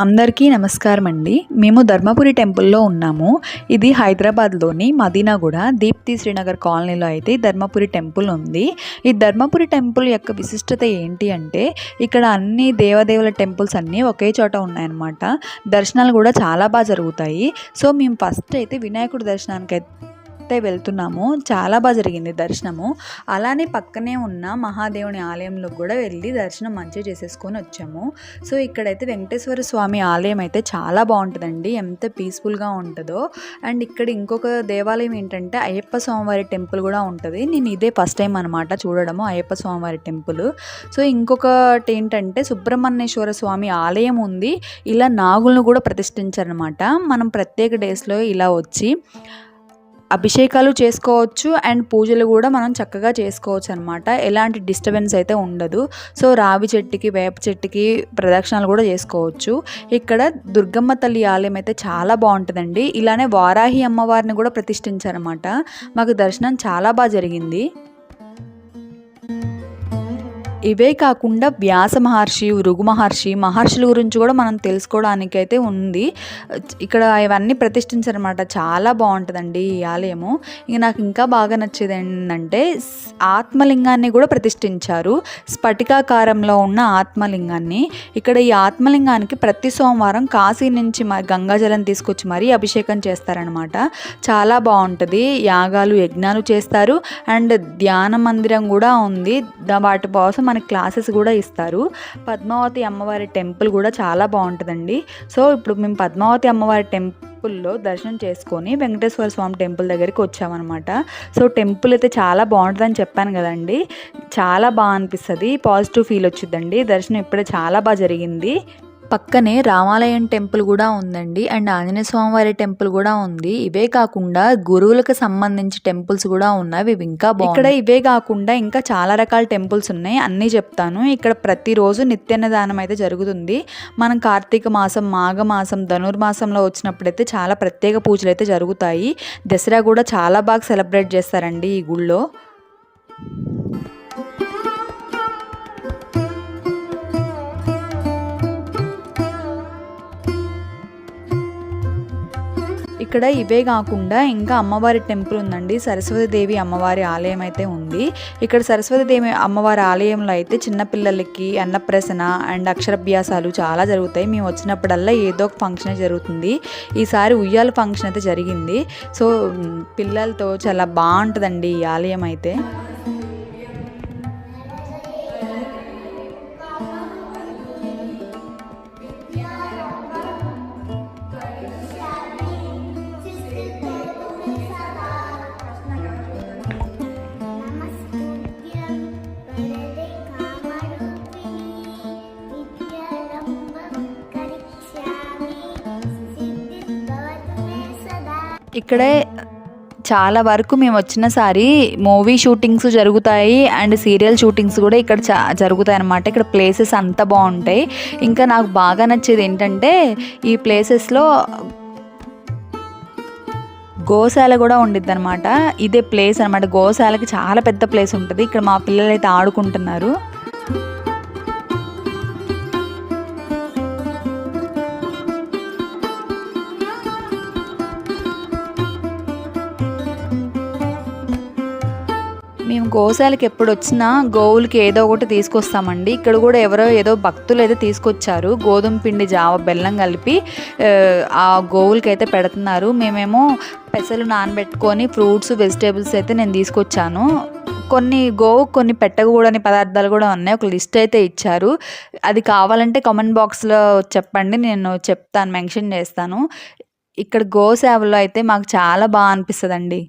అందరికీ నమస్కారం అండి. మేము ధర్మపురి టెంపుల్లో ఉన్నాము. ఇది హైదరాబాద్లోని మదీనాగూడ దీప్తి శ్రీనగర్ కాలనీలో అయితే ధర్మపురి టెంపుల్ ఉంది. ఈ ధర్మపురి టెంపుల్ యొక్క విశిష్టత ఏంటి అంటే ఇక్కడ అన్ని దేవదేవుల టెంపుల్స్ అన్నీ ఒకే చోట ఉన్నాయన్నమాట. దర్శనాలు కూడా చాలా బాగా జరుగుతాయి. సో మేము ఫస్ట్ అయితే వినాయకుడి దర్శనానికి వెళ్తున్నాము. చాలా బాగా జరిగింది దర్శనము. అలానే పక్కనే ఉన్న మహాదేవుని ఆలయంలో కూడా వెళ్ళి దర్శనం మంచిగా చేసేసుకొని వచ్చాము. సో ఇక్కడైతే వెంకటేశ్వర స్వామి ఆలయం అయితే చాలా బాగుంటుందండి. ఎంత పీస్ఫుల్గా ఉంటుందో. అండ్ ఇక్కడ ఇంకొక దేవాలయం ఏంటంటే అయ్యప్ప స్వామివారి టెంపుల్ కూడా ఉంటుంది. నేను ఇదే ఫస్ట్ టైం అనమాట చూడడము అయ్యప్ప స్వామివారి టెంపుల్. సో ఇంకొకటి ఏంటంటే సుబ్రహ్మణ్యేశ్వర స్వామి ఆలయం ఉంది. ఇలా నాగులను కూడా ప్రతిష్ఠించారనమాట. మనం ప్రత్యేక డేస్లో ఇలా వచ్చి అభిషేకాలు చేసుకోవచ్చు అండ్ పూజలు కూడా మనం చక్కగా చేసుకోవచ్చు అనమాట. ఎలాంటి డిస్టర్బెన్స్ అయితే ఉండదు. సో రావి చెట్టుకి వేప చెట్టుకి ప్రదక్షిణాలు కూడా చేసుకోవచ్చు. ఇక్కడ దుర్గమ్మ తల్లి ఆలయం అయితే చాలా బాగుంటుందండి. ఇలానే వారాహి అమ్మవారిని కూడా ప్రతిష్ఠించారనమాట. మాకు దర్శనం చాలా బాగా జరిగింది. ఇవే కాకుండా వ్యాస మహర్షి, భృగు మహర్షుల గురించి కూడా మనం తెలుసుకోవడానికి అయితే ఉంది. ఇక్కడ ఇవన్నీ ప్రతిష్ఠించారనమాట. చాలా బాగుంటుందండి ఈ ఆలయము. ఇక నాకు ఇంకా బాగా నచ్చేది ఏంటంటే ఆత్మలింగాన్ని కూడా ప్రతిష్ఠించారు. స్ఫటికాకారంలో ఉన్న ఆత్మలింగాన్ని. ఇక్కడ ఈ ఆత్మలింగానికి ప్రతి సోమవారం కాశీ నుంచి గంగాజలం తీసుకొచ్చి మరీ అభిషేకం చేస్తారనమాట. చాలా బాగుంటుంది. యాగాలు యజ్ఞాలు చేస్తారు. అండ్ ధ్యాన మందిరం కూడా ఉంది. వాటి కోసం మనకి క్లాసెస్ కూడా ఇస్తారు. పద్మావతి అమ్మవారి టెంపుల్ కూడా చాలా బాగుంటుందండి. సో ఇప్పుడు మేము పద్మావతి అమ్మవారి టెంపుల్లో దర్శనం చేసుకొని వెంకటేశ్వర స్వామి టెంపుల్ దగ్గరికి వచ్చామన్నమాట. సో టెంపుల్ అయితే చాలా బాగుంటుందని చెప్పాను కదండి. చాలా బాగా అనిపిస్తుంది. పాజిటివ్ ఫీల్ వచ్చిందండి. దర్శనం ఇప్పుడే చాలా బాగా జరిగింది. పక్కనే రామాలయం టెంపుల్ కూడా ఉందండి. అండ్ ఆంజనేయ స్వామివారి టెంపుల్ కూడా ఉంది. ఇవే కాకుండా గురువులకు సంబంధించి టెంపుల్స్ కూడా ఉన్నాయి. ఇవి ఇంకా ఇక్కడ ఇవే కాకుండా ఇంకా చాలా రకాల టెంపుల్స్ ఉన్నాయి. అన్నీ చెప్తాను. ఇక్కడ ప్రతిరోజు నిత్యాన్నదానం అయితే జరుగుతుంది. మనం కార్తీక మాసం, మాఘమాసం, ధనుర్మాసంలో వచ్చినప్పుడైతే చాలా ప్రత్యేక పూజలు అయితే జరుగుతాయి. దసరా కూడా చాలా బాగా సెలబ్రేట్ చేస్తారండి ఈ గుళ్ళో. ఇక్కడ ఇవే కాకుండా ఇంకా అమ్మవారి టెంపుల్ ఉందండి. సరస్వతీదేవి అమ్మవారి ఆలయం అయితే ఉంది. ఇక్కడ సరస్వతీదేవి అమ్మవారి ఆలయంలో అయితే చిన్నపిల్లలకి అన్నప్రాసన అండ్ అక్షరాభ్యాసాలు చాలా జరుగుతాయి. మేము వచ్చినప్పుడల్లా ఏదో ఒక ఫంక్షన్ జరుగుతుంది. ఈసారి ఉయ్యాల ఫంక్షన్ అయితే జరిగింది. సో పిల్లలతో చాలా బాగుంటుందండి ఈ ఆలయం అయితే. ఇక్కడే చాలా వరకు మేము వచ్చినసారి మూవీ షూటింగ్స్ జరుగుతాయి అండ్ సీరియల్ షూటింగ్స్ కూడా ఇక్కడ జరుగుతాయి అన్నమాట. ఇక్కడ ప్లేసెస్ అంతా బాగుంటాయి. ఇంకా నాకు బాగా నచ్చేది ఏంటంటే ఈ ప్లేసెస్లో గోశాల కూడా ఉండిద్ది అనమాట. ఇదే ప్లేస్ అనమాట. గోశాలకి చాలా పెద్ద ప్లేస్ ఉంటుంది. ఇక్కడ మా పిల్లలు అయితే ఆడుకుంటున్నారు. మేము గోశాలకి ఎప్పుడు వచ్చినా గోవులకి ఏదో ఒకటి తీసుకొస్తామండి. ఇక్కడ కూడా ఎవరో ఏదో భక్తులు అయితే తీసుకొచ్చారు. గోధుమ పిండి జావ బెల్లం కలిపి ఆ గోవులకి అయితే పెడుతున్నారు. మేమేమో పెసలు నానబెట్టుకొని ఫ్రూట్స్ వెజిటేబుల్స్ అయితే నేను తీసుకొచ్చాను. కొన్ని పెట్టకూడని పదార్థాలు కూడా ఉన్నాయి. ఒక లిస్ట్ అయితే ఇచ్చారు. అది కావాలంటే కామెంట్ బాక్స్లో చెప్పండి, నేను చెప్తాను, మెన్షన్ చేస్తాను. ఇక్కడ గోసేవలో అయితే మాకు చాలా బాగా అనిపిస్తుందండి.